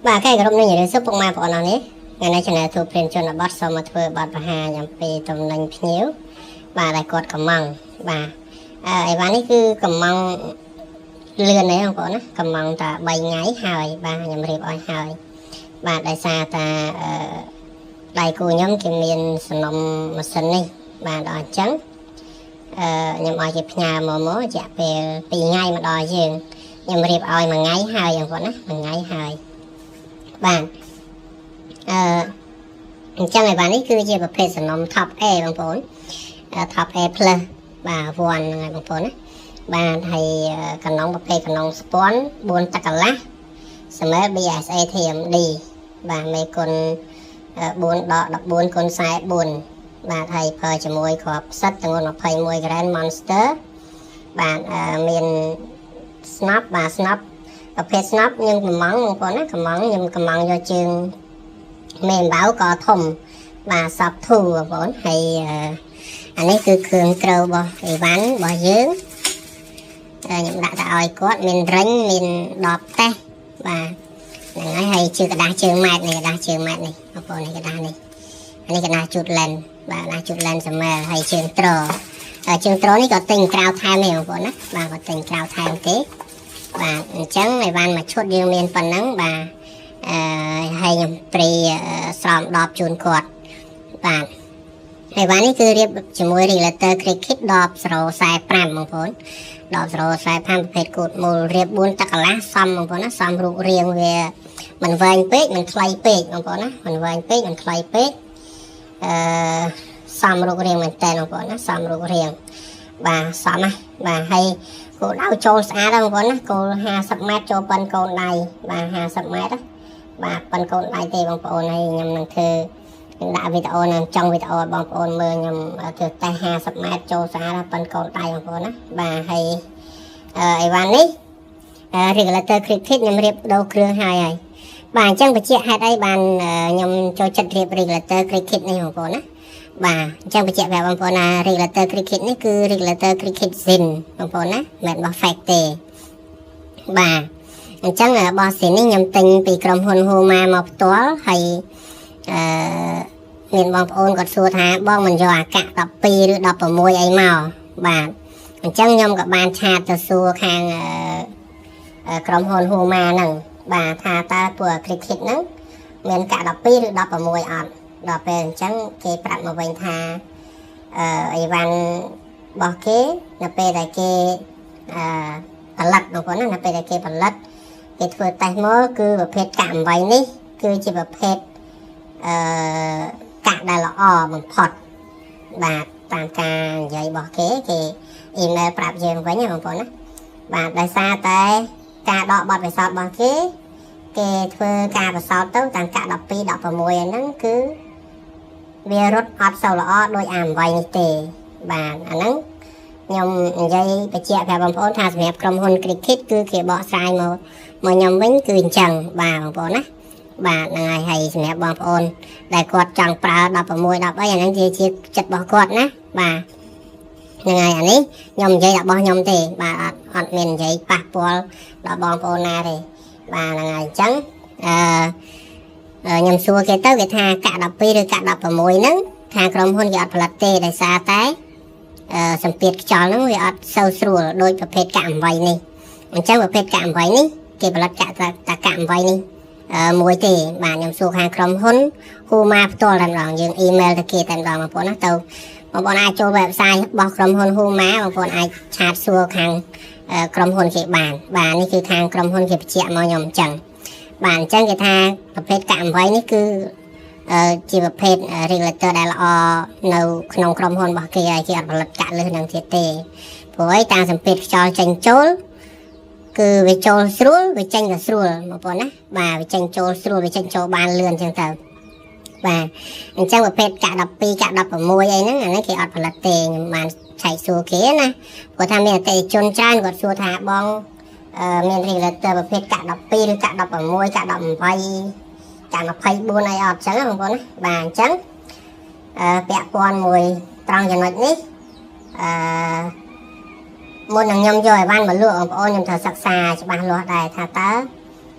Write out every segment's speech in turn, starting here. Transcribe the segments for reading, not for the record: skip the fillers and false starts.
បាទគេក្រុមនេះនិយាយសុខពុកម៉ែបងប្អូននេះថ្ងៃនេះ Channel ទូព្រៀនជនបទសូមមកធ្វើបទបង្ហាញអំពីតំណែងភ្ញៀវបាទដែលគាត់កំងបាទអីវ៉ានេះគឺកំងលឿនទេបងប្អូនណាកំងតែ3ថ្ងៃហើយបាទខ្ញុំរៀបឲ្យហើយបាទដោយសារតាដៃគូខ្ញុំគេមានសំណុំម៉ាស៊ីននេះបាទដល់អញ្ចឹងខ្ញុំឲ្យគេផ្ញើមករយៈពេល2ថ្ងៃមកដល់យើងខ្ញុំរៀបឲ្យ1ថ្ងៃហើយបងប្អូនណា1ថ្ងៃហើយបាទអញ្ចឹងឯបាននេះគឺជាប្រភេទសំណុំ Top A បងប្អូន Top A Plus បាទ1ហ្នឹងហើយបងប្អូនណាបាទហើយកណ្ដុងប្រភេទកណ្ដុងស្ពាន់4តកន្លះសម្រាប់ BSA TMD បាទមេគុណ4ដក14គុណ44បាទហើយប្រើជាមួយគ្រាប់ផ្សិតទម្ងន់21 gram Monster បាទមានស្នប់បាទស្នប់ប្រភេទស្នប់ខ្ញុំកំងបងប្អូនណាកំងខ្ញុំកំងយកជើងមេអំបៅក៏ធំបាទសពធូបងប្អូនហើយអានេះគឺគ្រឿងត្រូវរបស់អីវ៉ាន់របស់យើងខ្ញុំដាក់ទៅឲ្យគាត់មានរិញមាន10តេសបាទហ្នឹងហើយជើងกระดาษជើងម៉ែតនេះกระดาษជើងម៉ែតនេះបងប្អូននេះกระดาษនេះអានេះกระดาษជូតឡែនបាទกระดาษជូតឡែនសម្រាប់ហើយជើងត្រជើងត្រនេះក៏ទិញក្រៅថែមទេបងប្អូនណាបាទក៏ទិញក្រៅថែមទេបាទអញ្ចឹងអីវ៉ាន់មួយឈុតយើងមានប៉ុណ្ណឹងបាទហើយខ្ញុំព្រីស្រោម10ជូនគាត់បាទហើយវ៉ានេះគឺរៀបជាមួយ regulator cricket 10.45បងប្អូន10.45ប្រភេទគូតមូលរៀប4តកន្លះសមបងប្អូនណាសមរូបរាងវាមិនវែងពេកមិនខ្លីពេកបងប្អូនណាមិនវែងពេកមិនខ្លីពេកសមរូបរាងមែនតើបងប្អូនណាសមរូបរាងបាទសមណាបាទហើយគោលដៅចូលស្អាតបងប្អូនណាគោល50ម៉ែត្រចូលប៉ុនកូនដៃបាទ50ម៉ែត្របាទប៉ុនកូនដៃទេបងប្អូនហើយខ្ញុំនឹងធ្វើខ្ញុំដាក់វីដេអូនឹងចង់វីដេអូឲ្យបងប្អូនមើលខ្ញុំធ្វើតេស្ត50ម៉ែត្រចូលស្អាតប៉ុនកូនដៃបងប្អូនណាបាទហើយអីវ៉ាន់នេះ regulator cricket ខ្ញុំរៀបដូរគ្រឿងហើយបាទអញ្ចឹងបញ្ជាក់ហេតុអីបានខ្ញុំចូលចិត្តរៀប regulator cricket នេះបងប្អូនណាបាទអញ្ចឹងបញ្ជាក់ប្រាប់បងប្អូនណា regulator cricket នេះគឺ regulator cricket Zin បងប្អូនណាមិនរបស់ fake ទេបាទអញ្ចឹងរបស់ស៊ីនេះខ្ញុំទិញពីក្រុមហ៊ុន Huma មកផ្ទាល់ហើយមានបងប្អូនគាត់សួរថាបងមិនយកអាកាក់12ឬ16អីមកបាទអញ្ចឹងខ្ញុំក៏បានឆាតទៅសួរខាងក្រុមហ៊ុន Huma ហ្នឹងបាទថាតើពួក cricket ហ្នឹងមានកាក់12ឬ16អត់ដល់ពេលអញ្ចឹងគេប្រាប់មកវិញថាអីវ៉ាន់របស់គេនៅពេលដែលគេផលិតបងប្អូនណានៅពេលដែលគេផលិតគេធ្វើតេស្តមកគឺប្រភេទកាក់8នេះគឺជាប្រភេទកាក់ដែលល្អបំផុតបាទតាមការនិយាយរបស់គេអ៊ីមែលប្រាប់យើងវិញបងប្អូនណាបាទដោយសារតែការដកបទពិសោធន៍របស់គេធ្វើការពិសោធន៍ទៅតាមកាក់12 16ហ្នឹងគឺវារត់អត់សូវល្អដោយអា8នេះទេបាទអាហ្នឹងខ្ញុំនិយាយបញ្ជាក់ប្រាប់បងប្អូនថាសម្រាប់ក្រុមហ៊ុន cricket គឺគេបកស្រាយមកខ្ញុំវិញគឺអញ្ចឹងបាទបងប្អូនណាបាទហ្នឹងហើយសម្រាប់បងប្អូនដែលគាត់ចង់ប្រើ16 13អាហ្នឹងជាចិត្តរបស់គាត់ណាបាទហ្នឹងហើយអានេះខ្ញុំនិយាយរបស់ខ្ញុំទេបាទអត់មាននិយាយប៉ះពាល់ដល់បងប្អូនណាទេបាទហ្នឹងហើយអញ្ចឹងខ្ញុំសួរគេទៅគេថាកាក់12ឬកាក់16ហ្នឹងខាងក្រុមហ៊ុនគេអត់ផលិតទេដោយសារតែសម្ពាធខ្យល់ហ្នឹងវាអត់សូវស្រួលដូចប្រភេទកាក់8នេះអញ្ចឹងប្រភេទកាក់8នេះគេផលិតកាក់តាកាក់8នេះមួយទេបាទខ្ញុំសួរខាងក្រុមហ៊ុន Huma ផ្ទាល់តែម្ដងយើងអ៊ីមែលទៅគេតែម្ដងបងប្អូនណាទៅបងប្អូនអាចចូល website របស់ក្រុមហ៊ុន Huma បងប្អូនអាចឆាតសួរខាងក្រុមហ៊ុនគេបានបាទនេះគឺខាងក្រុមហ៊ុនគេបញ្ជាក់មកខ្ញុំអញ្ចឹងបាទអញ្ចឹងគេថាប្រភេទកាក់8នេះគឺជាប្រភេទ regulator ដែលល្អនៅក្នុងក្រុមហ៊ុនរបស់គេហើយគេអត់ផលិតកាក់លើសនឹងទៀតទេព្រោះឯតាមសម្ពាធខ្យល់ចេញចូលគឺវាចូលស្រួលវាចេញក៏ស្រួលបងប្អូនណាបាទវាចេញចូលស្រួលវាចេញចូលបានលឿនអញ្ចឹងទៅបាទអញ្ចឹងប្រភេទកាក់12កាក់16អីហ្នឹងអានេះគេអត់ផលិតទេខ្ញុំបានឆែកសួរគេណាព្រោះថាមានអតិថិជនច្រើនគាត់សួរថាបងមាន regulator ប្រភេទកាក់12ឬកាក់16កាក់18កាក់24អីអត់អញ្ចឹងណាបងប្អូនណាបាទអញ្ចឹងពាក់ព័ន្ធមួយត្រង់ចំណុចនេះមុននឹងខ្ញុំយកអីវ៉ាន់មកលក់បងប្អូនខ្ញុំត្រូវសិក្សាច្បាស់លាស់ដែរថាតើ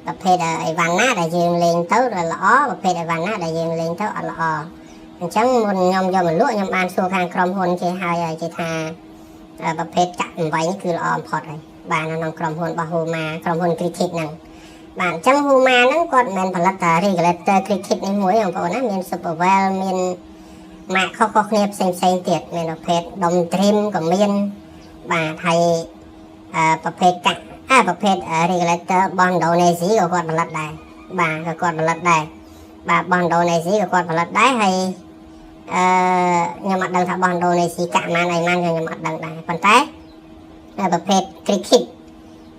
ប្រភេទអីវ៉ាន់ណាដែលយើងលេងទៅល្អប្រភេទអីវ៉ាន់ណាដែលយើងលេងទៅអត់ល្អអញ្ចឹងមុនខ្ញុំយកមកលក់ខ្ញុំបានសួរខាងក្រុមហ៊ុនគេហើយគេថាប្រភេទកាក់8នេះគឺល្អបំផុតហើយបាទនៅក្នុងក្រុមហ៊ុនរបស់ Huma ក្រុមហ៊ុន Cricket ហ្នឹងបាទអញ្ចឹង Huma ហ្នឹងគាត់មិនផលិតតែ regulator cricket នេះមួយបងប្អូនណាមាន Superwell មានម៉ាកខុសៗគ្នាផ្សេងទៀតមានប្រភេទ Dom Trim ក៏មានបាទហើយប្រភេទកាក់ប្រភេទ regulator របស់ Indonesia ក៏គាត់ផលិតដែរបាទក៏គាត់ផលិតដែរបាទរបស់ Indonesia ក៏គាត់ផលិតដែរហើយខ្ញុំអត់ដឹងថារបស់ Indonesia កាក់ម៉ានអីម៉ានខ្ញុំអត់ដឹងដែរប៉ុន្តែប្រភេទ cricket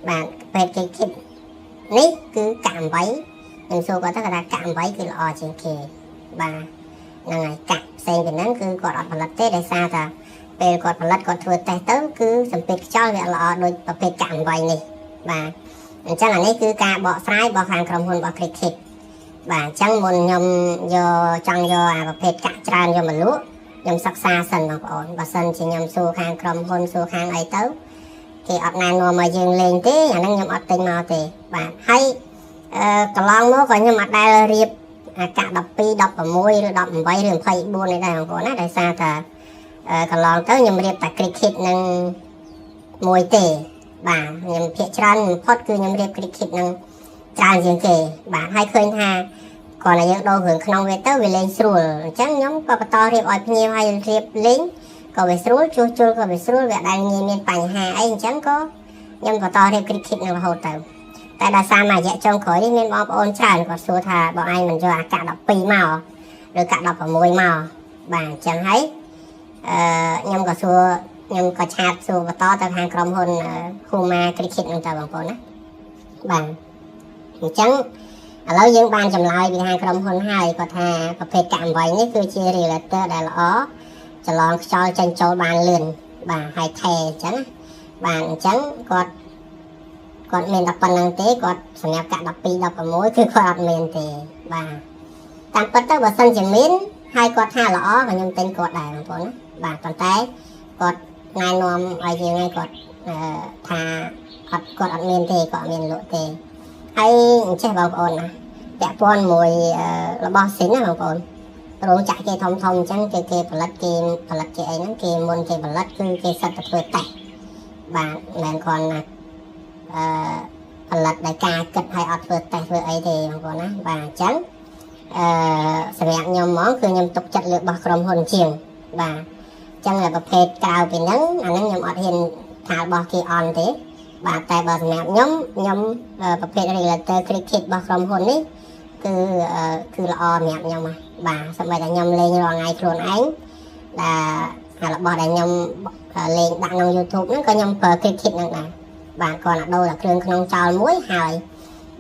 បាទប្រភេទ cricket នេះគឺកាក់8ខ្ញុំសួរគាត់ថាកាក់8គឺល្អជាងគេបាទហ្នឹងហើយកាក់ផ្សេងពីហ្នឹងគឺគាត់អត់ផលិតទេដោយសារថាពេលគាត់ផលិតគាត់ធ្វើតេស្តទៅគឺសម្ពាធខ្យល់វាល្អដូចប្រភេទកាក់8នេះបាទអញ្ចឹងអានេះគឺការបកស្រាយរបស់ខាងក្រុមហ៊ុនរបស់ Cricket បាទអញ្ចឹងមុនខ្ញុំចង់យកប្រភេទកាក់ច្រើនយកមកលក់ខ្ញុំសិក្សាសិនបងប្អូនបើសិនជាខ្ញុំសួរខាងក្រុមហ៊ុនសួរខាងអីទៅគេអត់ណែនាំមកយើងលេងទេអាហ្នឹងខ្ញុំអត់ទិញមកទេបាទហើយកន្លងមកក៏ខ្ញុំអត់ដែលរៀបកាក់12 16ឬ18ឬ24នេះដែរបងប្អូនណាដោយសារថាកន្លងទៅខ្ញុំរៀបតែ Cricket នឹងមួយទេបាទខ្ញុំភាគច្រើនបំផុតគឺខ្ញុំរៀប Cricket នឹងច្រើនជាងគេបាទហើយឃើញថាគាត់តែយើងដូរគ្រឿងក្នុងវាទៅវាលេងស្រួលអញ្ចឹងខ្ញុំក៏បន្តរៀបឲ្យភ្ញៀវឲ្យរៀបលេងក៏វាស្រួលជួសជុលក៏វាស្រួលវាដែលងាយមានបញ្ហាអីអញ្ចឹងក៏ខ្ញុំបន្តរៀប Cricket នឹងរហូតទៅតែដោយសារមួយរយៈចុងក្រោយនេះមានបងប្អូនច្រើនគាត់សួរថាបងឯងមិនយកអាកាក់12មកឬកាក់16មកបាទអញ្ចឹងហើយខ្ញុំក៏សួរខ្ញុំក៏ឆាតសួរបន្តទៅខាងក្រុមហ៊ុន Huma Cricket ហ្នឹងតើបងប្អូនណាបាទអញ្ចឹងឥឡូវយើងបានចម្លើយពីខាងក្រុមហ៊ុនហើយគាត់ថាប្រភេទកាក់8នេះគឺជា regulator ដែលល្អចលងខ្យល់ចេញចូលបានលឿនបាទហើយថែអញ្ចឹងបាទអញ្ចឹងគាត់មានតែប៉ុណ្្នឹងទេគាត់សម្រាប់កាក់12 16គឺគាត់អត់មានទេបាទតាមពិតទៅបើសិនជាមានហើយគាត់ថាល្អក៏ខ្ញុំទិញគាត់ដែរបងប្អូនណាបាទប៉ុន្តែគាត់ណែនាំឲ្យយើងឲ្យគាត់ថាគាត់អត់មានទេគាត់អត់មានលក់ទេហើយអញ្ចេះបងប្អូនណាពាក់ព័ន្ធមួយរបស់ស៊ីនណាបងប្អូនរោងចក្រគេធំអញ្ចឹងគេផលិតគេអីហ្នឹងគេមុនគេផលិតគឺគេសិតទៅធ្វើតេស្តបាទមិនមែនគ្រាន់ណាផលិតដោយការគិតឲ្យអត់ធ្វើតេស្តធ្វើអីទេបងប្អូនណាបាទអញ្ចឹងសម្រាប់ខ្ញុំហ្មងគឺខ្ញុំទុកចិត្តលើរបស់ក្រុមហ៊ុនជាងបាទអញ្ចឹងប្រភេទក្រៅពីហ្នឹងអាហ្នឹងខ្ញុំអត់ហ៊ានថារបស់គេអន់ទេបាទតែបើសម្រាប់ខ្ញុំប្រភេទ regulator cricket របស់ក្រុមហ៊ុននេះគឺល្អសម្រាប់ខ្ញុំបាទសូម្បីតែខ្ញុំលេងរាល់ថ្ងៃខ្លួនឯងដែលរបស់ដែលខ្ញុំលេងដាក់ក្នុង YouTube ហ្នឹងក៏ខ្ញុំប្រើ cricket ហ្នឹងដែរបាទគាត់ដាក់ដូរតែគ្រឿងក្នុងចោលមួយហើយ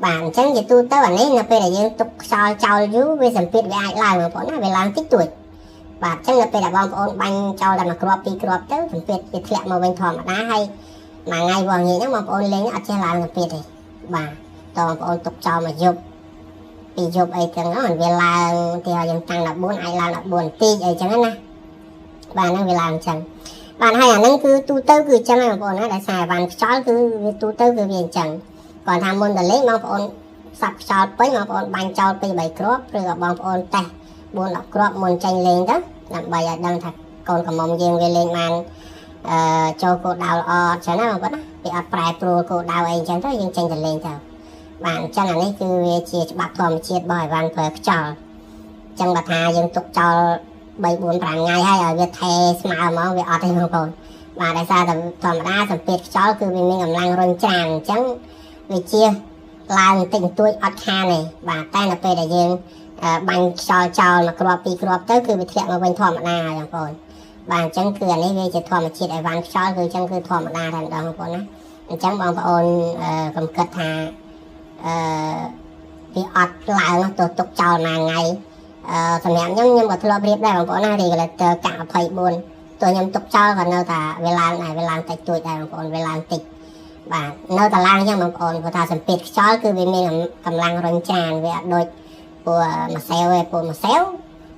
បាទអញ្ចឹងជាទូទៅអានេះនៅពេលដែលយើងទុកខ្យល់ចោលយូរវាសម្ពាធវាអាចឡើងបងប្អូនណាវាឡើងតិចតួចបាទអញ្ចឹងនៅពេលដែលបងប្អូនបាញ់ចោលតែមួយគ្រាប់ពីរគ្រាប់ទៅសម្ពាធវាធ្លាក់មកវិញធម្មតាហើយមួយថ្ងៃវងងាយហ្នឹងបងប្អូនលេងអត់ចេះឡើងសម្ពាធទេបាទតើបងប្អូនទុកចោលមួយយប់ពីយប់អីចឹងហ្នឹងវាឡើងទីឲ្យយើងតាំង14អាចឡើង14នាទីអីចឹងណាបាទហ្នឹងវាឡើងអញ្ចឹងបាទហើយអាហ្នឹងគឺទូទៅគឺអញ្ចឹងបងប្អូនណាដោយសារអីវ៉ាន់ខ្យល់គឺវាទូទៅគឺវាអញ្ចឹងគាត់ថាមុនទៅលេងបងប្អូនសាប់ខ្យល់ពេញបងប្អូនបាញ់ចោល2 3គ្រាប់ឬក៏បងប្អូនតេស្ត4 10គ្រាប់មុនចេញលេងទៅដើម្បីឲ្យដឹងថាកូនកំមុំយើងវាលេងបានចូលគោលដៅល្អអត់ចឹងណាបងប្អូនណាវាអត់ប្រែប្រួលគោលដៅអីចឹងទៅយើងចេញទៅលេងទៅបាទអញ្ចឹងអានេះគឺវាជាច្បាប់ធម្មជាតិរបស់អីវ៉ាន់ប្រើខ្យល់អញ្ចឹងបើថាយើងទុកចោល3 4 5ថ្ងៃហើយឲ្យវាថែស្មើហ្មងវាអត់ទេបងប្អូនបាទដោយសារតែធម្មតាសម្ពាធខ្យល់គឺវាមានកម្លាំងរុញច្រានអញ្ចឹងវាជាឡើងតិចបន្តួចអត់ខានទេបាទតែនៅពេលដែលយើងបាញ់ខ្យល់ចោលមួយគ្រាប់ពីរគ្រាប់ទៅគឺវាធ្លាក់មកវិញធម្មតាហើយបងប្អូនបាទអញ្ចឹងគឺអានេះវាជាធម្មជាតិអីវ៉ាន់ខ្យល់គឺអញ្ចឹងគឺធម្មតាតែម្ដងបងប្អូនណាអញ្ចឹងបងប្អូនកុំគិតថាវាអត់ឡើងទៅទុកចោលមួយថ្ងៃសម្រាប់ខ្ញុំក៏ធ្លាប់រៀបដែរបងប្អូនណា regulator កាក់24ទោះខ្ញុំទុកចោលក៏នៅតែវាឡើងដែរវាឡើងតិចតួចដែរបងប្អូនវាឡើងតិចបាទនៅតែឡើងអញ្ចឹងបងប្អូនព្រោះថាសម្ពាធខ្យល់គឺវាមានកម្លាំងរុញច្រានវាអត់ដូចពួរម្សៅទេពួរម្សៅ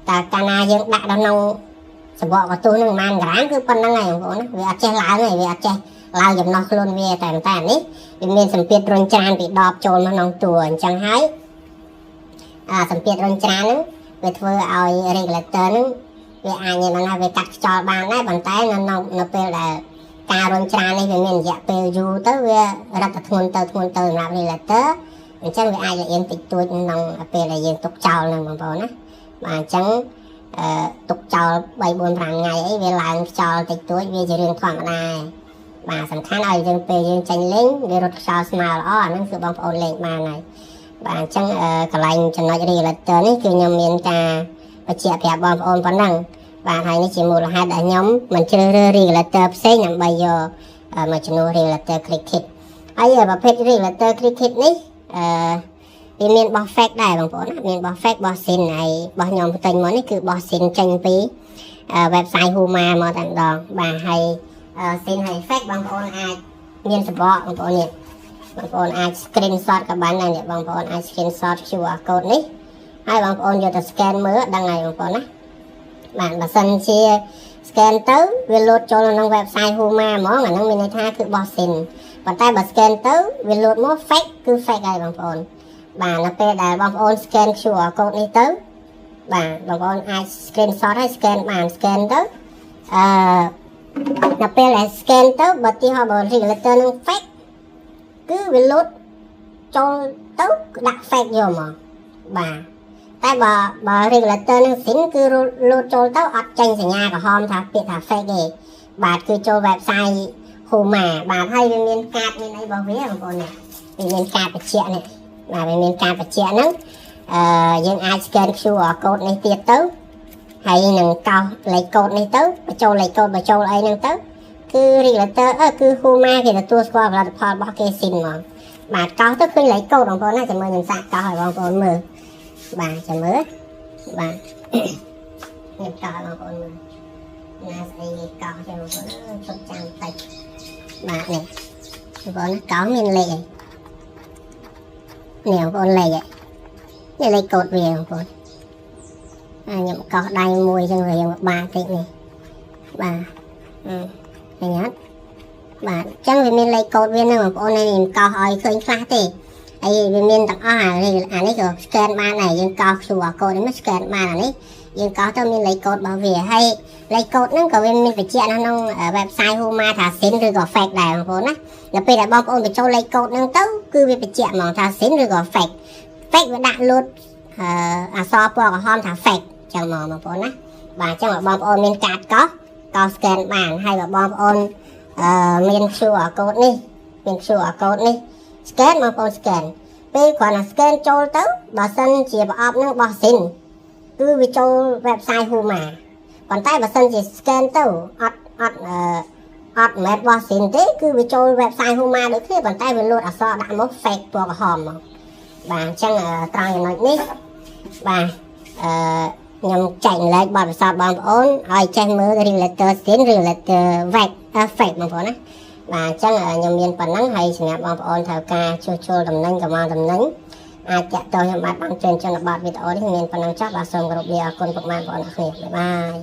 តែកាលណាយើងដាក់ដល់ក្នុងសបកកន្ទុះនឹងប្រហែលក្រាមគឺប៉ុណ្្នឹងហើយបងប្អូនណាវាអត់ចេះឡើងទេវាអត់ចេះ ឡើងចំណោះខ្លួនវាតែនេះវាមានសម្ពាធរុញច្រានពីដបចូលមកក្នុងតួអញ្ចឹងហើយសម្ពាធរុញច្រានហ្នឹងវាធ្វើឲ្យ regulator ហ្នឹងវាអាចនិយាយបានថាវាកាត់ខ្យល់បានដែរប៉ុន្តែនៅពេលដែលការរុញច្រាននេះវាមានរយៈពេលយូរទៅវារឹតតែធ្ងន់ទៅសម្រាប់ regulator អញ្ចឹងវាអាចលាក់តិចតួចក្នុងពេលដែលយើងទុកចោលហ្នឹងបងប្អូនណាបាទអញ្ចឹងទុកចោល3 4 5ថ្ងៃអីវាឡើងខ្យល់តិចតួចវាជារឿងធម្មតាបាទសំខាន់ឲ្យយើងពេលយើងចាញ់លេងវារត់ខ្យល់ស្មើល្អអាហ្នឹងគឺបងប្អូនលេងបានហើយបាទអញ្ចឹងកន្លែងចំណុច regulator នេះគឺខ្ញុំមានការបញ្ជាក់ប្រាប់បងប្អូនប៉ុណ្ណឹងបាទហើយនេះជាមូលហេតុដែលខ្ញុំមិនជ្រើសរើស regulator ផ្សេងដើម្បីយកមកជំនួស regulator cricket ហើយប្រភេទ regulator cricket នេះវាមានបោះ fake ដែរបងប្អូនណាមានបោះ fake បោះ sin ហើយបោះខ្ញុំផ្ទៃមកនេះគឺបោះ sin ចេញពី website Huma មកតែម្ដងបាទហើយ sin ហើយ fake បងប្អូនអាចមានសបកបងប្អូននេះបងប្អូនអាច screenshot ក៏បានដែរបងប្អូនអាច screenshot QR code នេះហើយបងប្អូនយកទៅ scan មើលដឹងហើយបងប្អូនណាបាទបើសិនជា scan ទៅវាលោតចូលក្នុង website Huma ហ្មងអាហ្នឹងមានន័យថាគឺបោះ sin ប៉ុន្តែបើ scan ទៅវាលោតមក fake គឺ fake ហើយបងប្អូនបាទនៅពេលដែលបងប្អូន scan QR code នេះទៅបាទបងប្អូនអាច screenshot ហើយ scan បាន scan ទៅនៅពេលដែល scan ទៅបើទីហោបើ regulator នឹង fake គឺវាលោតចូលទៅដាក់ fake យកមកបាទតែបើ regulator នឹង sin គឺលោតចូលទៅអត់ចេញសញ្ញាក្រហមថាពាក្យថា fake ទេបាទគឺចូល website Huma បាទហើយវាមានកាតមានអីរបស់វាបងប្អូននេះវាមានកាតបញ្ជាក់នេះបាទវាមានការបញ្ជាក់ហ្នឹងយើងអាច scan QR code នេះទៀតទៅហើយនឹងកោសលេខកូដនេះទៅបញ្ចូលលេខកូដបញ្ចូលអីហ្នឹងទៅគឺ regulator គឺ Huma គេទទួលស្គាល់ផលិតផលរបស់គេ sin ហ្មងបាទកោសទៅឃើញលេខកូដបងប្អូនណាចាំមើលខ្ញុំសាកកោសឲ្យបងប្អូនមើលបាទចាំមើលបាទខ្ញុំកោសឲ្យបងប្អូនមើលណាស្អីគេកោសចាំបងប្អូនជប់ចាំតិចបាទនេះបងប្អូនកោសមានលេខអីនេះបងប្អូនលេខនេះលេខកូដវាបងប្អូនខ្ញុំកោសដៃមួយចឹងវាយើងបាក់តិចនេះបាទឃើញអត់បាទអញ្ចឹងវាមានលេខកូដវាហ្នឹងបងប្អូនខ្ញុំកោសឲ្យឃើញខ្លះទេហើយវាមានទាំងអស់អានេះក៏ scan បានដែរយើងកោស QR code នេះមក scan បានអានេះយើងកោសទៅមានលេខកូដរបស់វាហើយលេខកូដហ្នឹងក៏វាមានបញ្ជាក់នៅក្នុង website Huma ថា sin ឬក៏ fake ដែរបងប្អូនណានៅពេលដែលបងប្អូនបញ្ចូលលេខកូដហ្នឹងទៅគឺវាបញ្ជាក់ហ្មងថា sin ឬក៏ fake វាដាក់លូតអក្សរពណ៌ក្រហមថា fake ចឹងមកបងប្អូនណាបាទអញ្ចឹងបងប្អូនមានកាតកោស scan បានហើយបើបងប្អូនមាន QR code នេះមាន QR code នេះ scan បងប្អូន scan ពេលគ្រាន់តែ scan ចូលទៅបើសិនជាប្រអប់នឹងបោះ sin គឺវាចូល website Huma ប៉ុន្តែបើសិនជា scan ទៅអត់មែនបោះ sin ទេគឺវាចូល website Huma ដូចគ្នាប៉ុន្តែវាលោតអក្សរដាក់មក fake ពណ៌ក្រហមមកបាទអញ្ចឹងត្រង់ចំណុចនេះបាទខ្ញុំចែកលេខបទពិសោធន៍បងប្អូនឲ្យចេះមើល regulator sin regulator fake បងប្អូនណាបាទអញ្ចឹងខ្ញុំមានប៉ុណ្ណឹងហើយសម្រាប់បងប្អូនត្រូវការជួសជុលតំណែងកម្លាំងតំណែងអាចតាក់ទងខ្ញុំបានបានជើញជនបទវីដេអូនេះមានប៉ុណ្ណឹងចុះបាទសូមគោរពលាអរគុណពុកម៉ែបងប្អូនអរគ្នាបាយបាយ